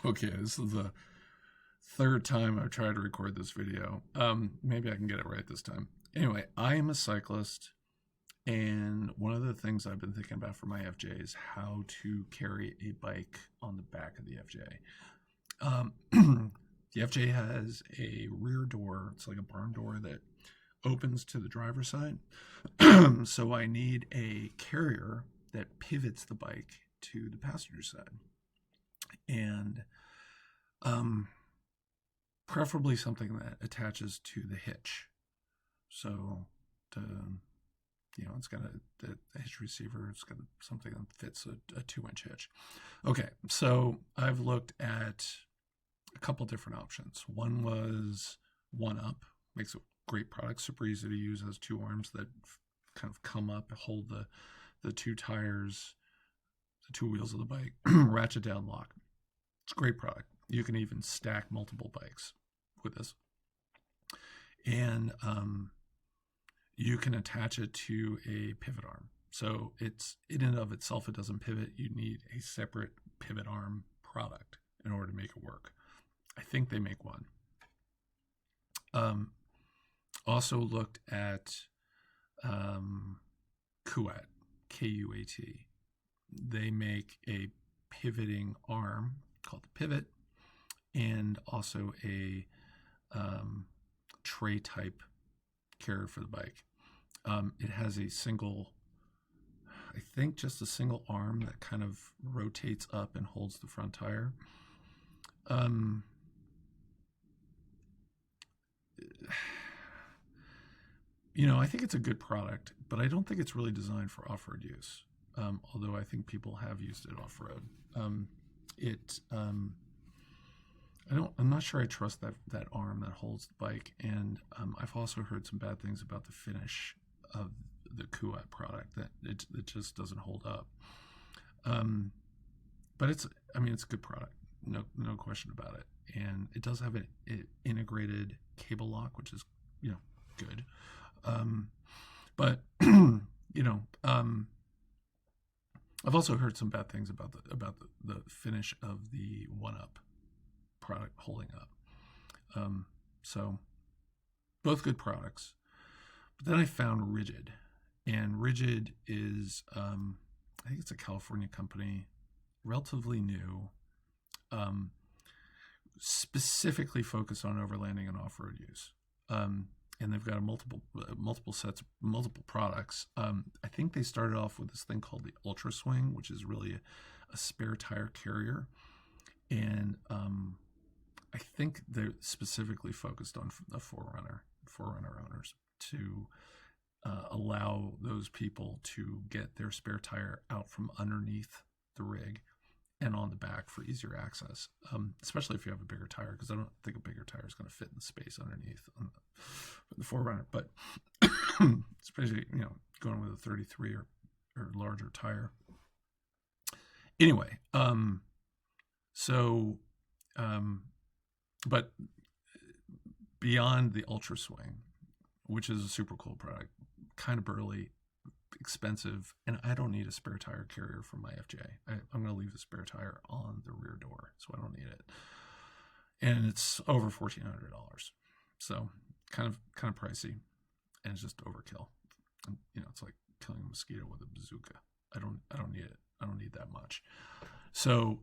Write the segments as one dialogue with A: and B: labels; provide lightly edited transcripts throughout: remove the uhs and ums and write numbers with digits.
A: Okay, this is the third time I've tried to record this video. Maybe I can get it right this time. Anyway, I am a cyclist, and one of the things I've been thinking about for my FJ is how to carry a bike on the back of the FJ. The FJ has a rear door. It's like a barn door that opens to the driver's side. So I need a carrier that pivots the bike to the passenger side. And preferably something that attaches to the hitch. So it's got the hitch receiver. It's got something that fits a 2-inch hitch. Okay, so I've looked at a couple different options. One was One Up, makes a great product, super easy to use, has two arms that kind of come up, hold the two tires, the two wheels of the bike, ratchet down, lock. It's a great product. You can even stack multiple bikes with this. And you can attach it to a pivot arm. So it's in and of itself, it doesn't pivot. You need a separate pivot arm product in order to make it work. I think they make one. Also looked at Kuat, K-U-A-T. They make a pivoting arm called the Pivot, and also a tray type carrier for the bike. It has a single, I think just a single arm that kind of rotates up and holds the front tire. I think it's a good product, but I don't think it's really designed for off-road use. Although I think people have used it off-road. I'm not sure I trust that arm that holds the bike, and I've also heard some bad things about the finish of the Kuat product, that it just doesn't hold up. But it's a good product, no question about it, and it does have an integrated cable lock, which is good. But I've also heard some bad things about the finish of the One Up product holding up. So both good products. But then I found Rigid, and Rigid is I think it's a California company, relatively new, specifically focused on overlanding and off-road use. And they've got multiple products. I think they started off with this thing called the Ultra Swing, which is really a spare tire carrier, and I think they're specifically focused on the Forerunner owners to allow those people to get their spare tire out from underneath the rig and on the back for easier access, especially if you have a bigger tire, because I don't think a bigger tire is going to fit in the space underneath the Forerunner. But especially going with a 33 or larger tire. Anyway, but beyond the Ultra Swing, which is a super cool product, kind of burly, expensive, and I don't need a spare tire carrier for my FJ. I'm going to leave the spare tire on the rear door, so I don't need it. And it's over $1,400, so kind of pricey, and it's just overkill. And, it's like killing a mosquito with a bazooka. I don't need it. I don't need that much. So,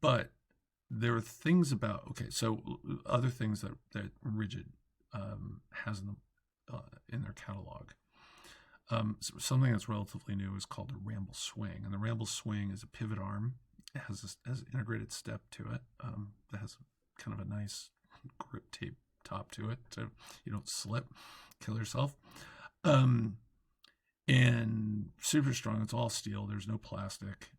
A: but there are things about other things that Rigid has in their catalog. So something that's relatively new is called the Ramble Swing, and the Ramble Swing is a pivot arm. It has an integrated step to it that has kind of a nice grip tape top to it, so you don't slip, kill yourself. And super strong. It's all steel. There's no plastic.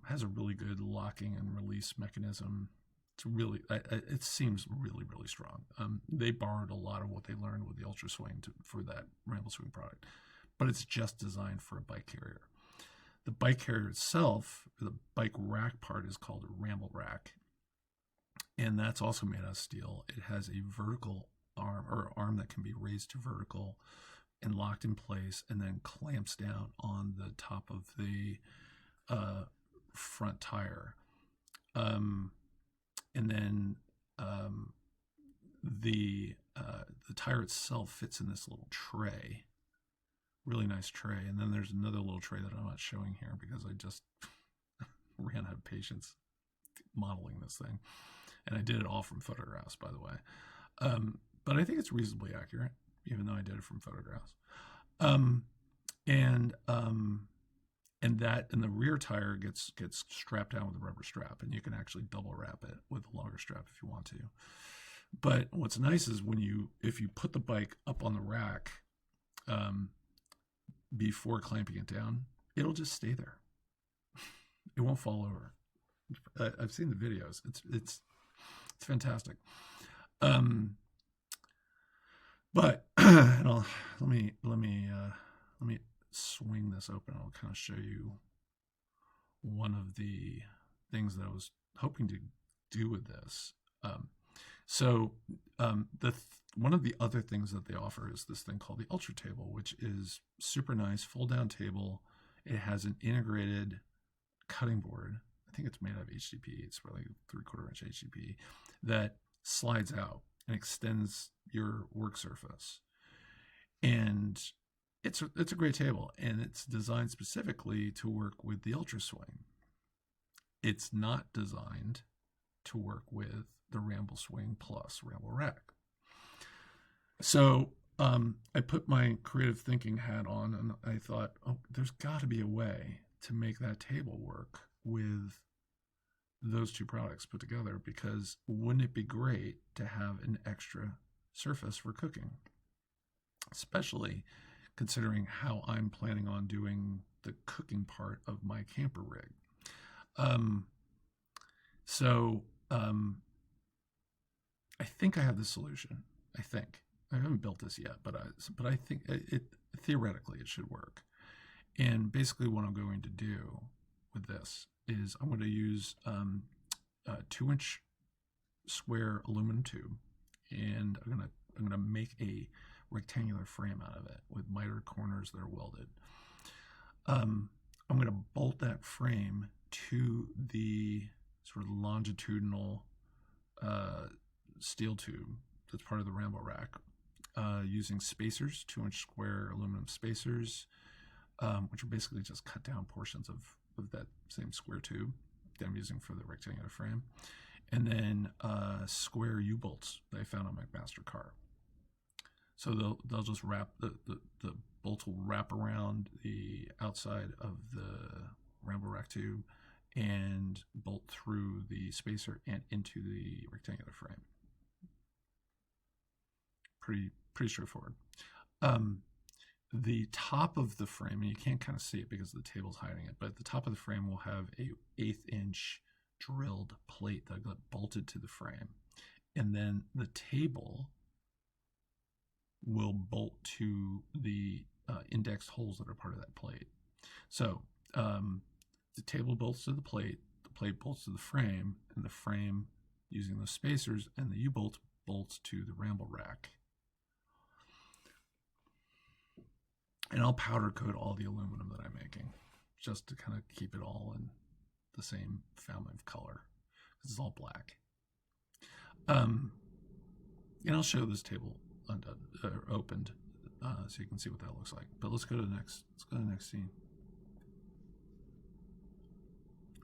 A: Has a really good locking and release mechanism. It seems really, really strong. They borrowed a lot of what they learned with the Ultra Swing for that Ramble Swing product, but it's just designed for a bike carrier. The bike carrier itself, the bike rack part, is called a Ramble Rack, and that's also made out of steel. It has a vertical arm, or arm that can be raised to vertical and locked in place, and then clamps down on the top of the front tire. And then the tire itself fits in this little tray, really nice tray. And then there's another little tray that I'm not showing here because I just ran out of patience modeling this thing, and I did it all from photographs, by the way. But I think it's reasonably accurate, even though I did it from photographs. And the rear tire gets strapped down with a rubber strap, and you can actually double wrap it with a longer strap if you want to. But what's nice is if you put the bike up on the rack before clamping it down, it'll just stay there. It won't fall over. I've seen the videos. It's fantastic. But let me swing this open. I'll kind of show you one of the things that I was hoping to do with this. One of the other things that they offer is this thing called the Ultra Table, which is super nice, fold down table. It has an integrated cutting board. I think it's made out of HDP. It's really 3/4 inch HDP that slides out and extends your work surface. And it's a great table, and it's designed specifically to work with the Ultra Swing. It's not designed to work with the Ramble Swing plus Ramble Rack. So I put my creative thinking hat on, and I thought, oh, there's got to be a way to make that table work with those two products put together, because wouldn't it be great to have an extra surface for cooking, especially considering how I'm planning on doing the cooking part of my camper rig. I think I have the solution. I haven't built this yet, but I think it theoretically it should work. And basically what I'm going to do with this is I'm going to use a 2-inch square aluminum tube, and I'm going to make a rectangular frame out of it with miter corners that are welded. I'm going to bolt that frame to the sort of longitudinal steel tube that's part of the Ramble Rack, using spacers, 2-inch square aluminum spacers, which are basically just cut down portions of that same square tube that I'm using for the rectangular frame. And then square U-bolts that I found on my master car. So they'll just wrap, the bolts will wrap around the outside of the Ramble Rack tube and bolt through the spacer and into the rectangular frame. Pretty straightforward. The top of the frame, and you can't kind of see it because the table's hiding it, but the top of the frame will have a 1/8 inch drilled plate that got bolted to the frame. And then the table will bolt to the indexed holes that are part of that plate. So the table bolts to the plate bolts to the frame, and the frame, using those spacers, and the U-bolt bolts to the Ramble Rack. And I'll powder coat all the aluminum that I'm making, just to kind of keep it all in the same family of color, because it's all black. And I'll show this table undone, opened, so you can see what that looks like. But let's go to the next scene.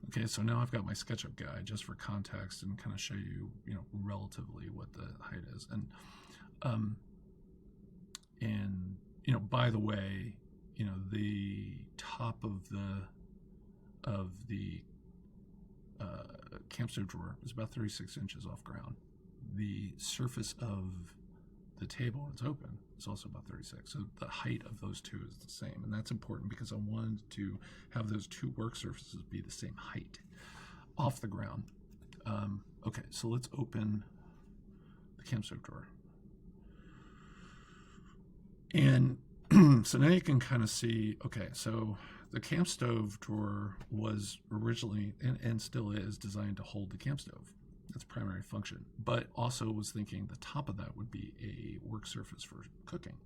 A: Okay, so now I've got my SketchUp guide just for context and kind of show you, relatively what the height is. And by the way, the top of the camp stove drawer is about 36 inches off ground. The surface of the table when it's open is also about 36. So the height of those two is the same. And that's important because I wanted to have those two work surfaces be the same height off the ground. Okay, so let's open the camp stove drawer. And so now you can kind of see, okay, so the camp stove drawer was originally, and still is, designed to hold the camp stove. That's primary function. But also was thinking the top of that would be a work surface for cooking.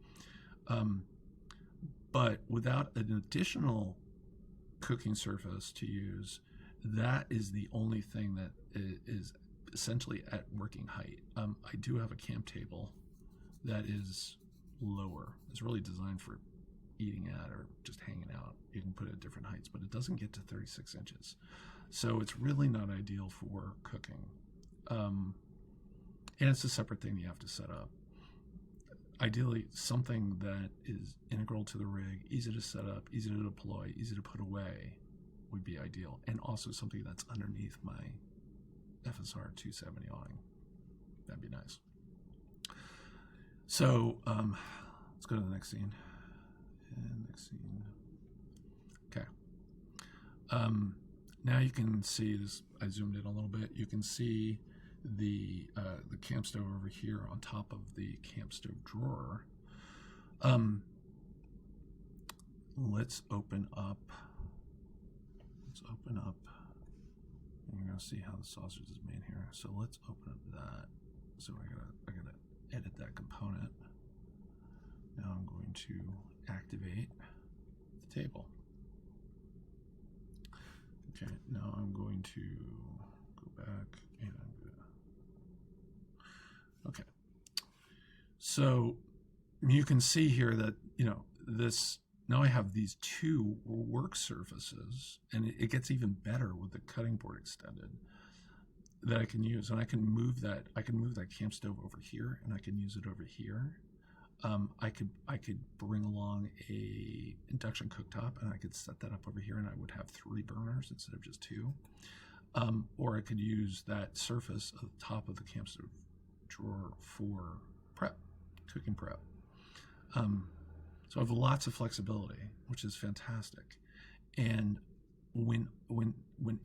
A: But without an additional cooking surface to use. That is the only thing that is essentially at working height. I do have a camp table that is lower. It's really designed for eating at or just hanging out. You can put it at different heights, but it doesn't get to 36 inches. So it's really not ideal for cooking. And it's a separate thing you have to set up. Ideally, something that is integral to the rig, easy to set up, easy to deploy, easy to put away would be ideal. And also something that's underneath my FSR 270 awning. That'd be nice. So let's go to the next scene. And next scene. Okay. Now you can see this. I zoomed in a little bit. You can see the camp stove over here on top of the camp stove drawer. Let's open up. We're gonna see how the sausage is made here. So let's open up that. So I gotta edit that component. Now I'm going to activate the table. Okay, now I'm going to go back and okay. So you can see here that, this, now I have these two work surfaces, and it gets even better with the cutting board extended that I can use. And I can move that camp stove over here, and I can use it over here. I could bring along a induction cooktop, and I could set that up over here, and I would have 3 burners instead of just 2. Or I could use that surface at the top of the camp stove drawer for cooking prep. So I have lots of flexibility, which is fantastic. And when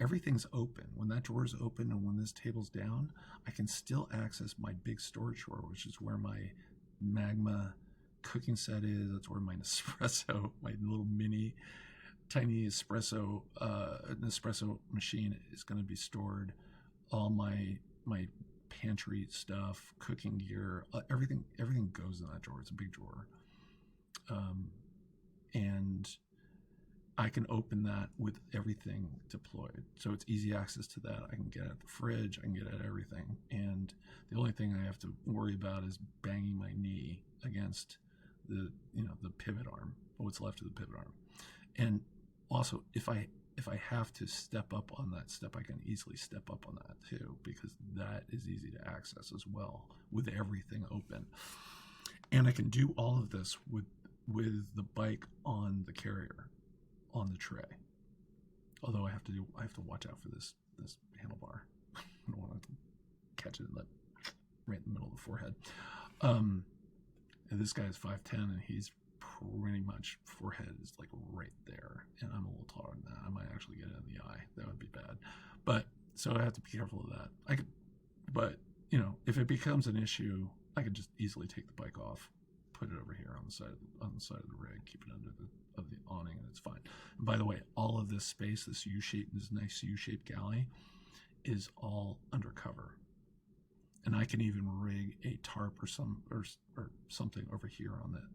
A: everything's open, when that drawer is open and when this table's down, I can still access my big storage drawer, which is where my Magma cooking set is. That's where my Nespresso, my little mini tiny espresso machine is going to be stored. All my pantry stuff, cooking gear, everything goes in that drawer. It's a big drawer. And I can open that with everything deployed. So it's easy access to that. I can get at the fridge, I can get at everything. And the only thing I have to worry about is banging my knee against the pivot arm, what's left of the pivot arm. And also, if I have to step up on that step, I can easily step up on that too, because that is easy to access as well with everything open. And I can do all of this with the bike on the carrier, on the tray. Although I have to watch out for this handlebar. I don't want to catch it right in the middle of the forehead. And this guy is 5'10", and he's pretty much, forehead is like right there, and I'm a little taller than that. I might actually get it in the eye. That would be bad. But so I have to be careful of that. But if it becomes an issue, I could just easily take the bike off, put it over here on the side of the rig, keep it under the awning, and it's fine. And by the way, all of this space, this nice U-shaped galley, is all undercover. And I can even rig a tarp or something over here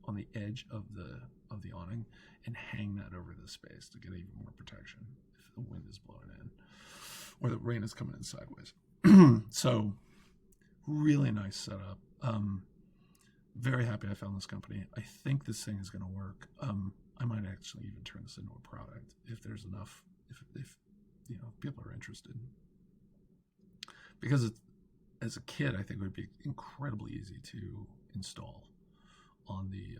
A: on the edge of the awning and hang that over the space to get even more protection if the wind is blowing in or the rain is coming in sideways. So really nice setup. Very happy I found this company. I think this thing is going to work. I might actually even turn this into a product if there's enough, if people are interested, because as a kit, I think it would be incredibly easy to install on the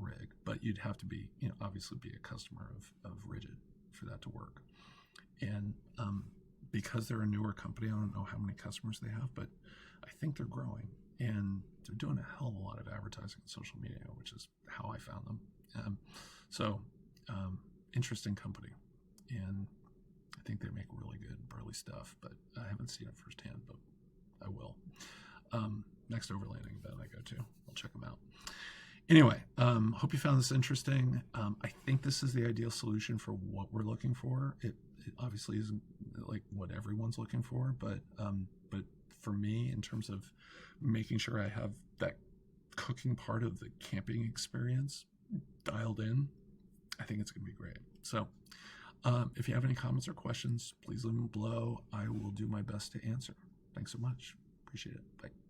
A: rig, but you'd have to be, obviously be a customer of Ridgid for that to work. And because they're a newer company, I don't know how many customers they have, but I think they're growing, and they're doing a hell of a lot of advertising on social media, which is how I found them. Interesting company, and I think they make really good burly stuff, but I haven't seen it firsthand, but I will. Next overlanding event I go to, I'll check them out. Anyway, hope you found this interesting. I think this is the ideal solution for what we're looking for. It obviously isn't like what everyone's looking for, but for me, in terms of making sure I have that cooking part of the camping experience dialed in, I think it's going to be great. So If you have any comments or questions, please leave them below. I will do my best to answer. Thanks so much. Appreciate it. Bye.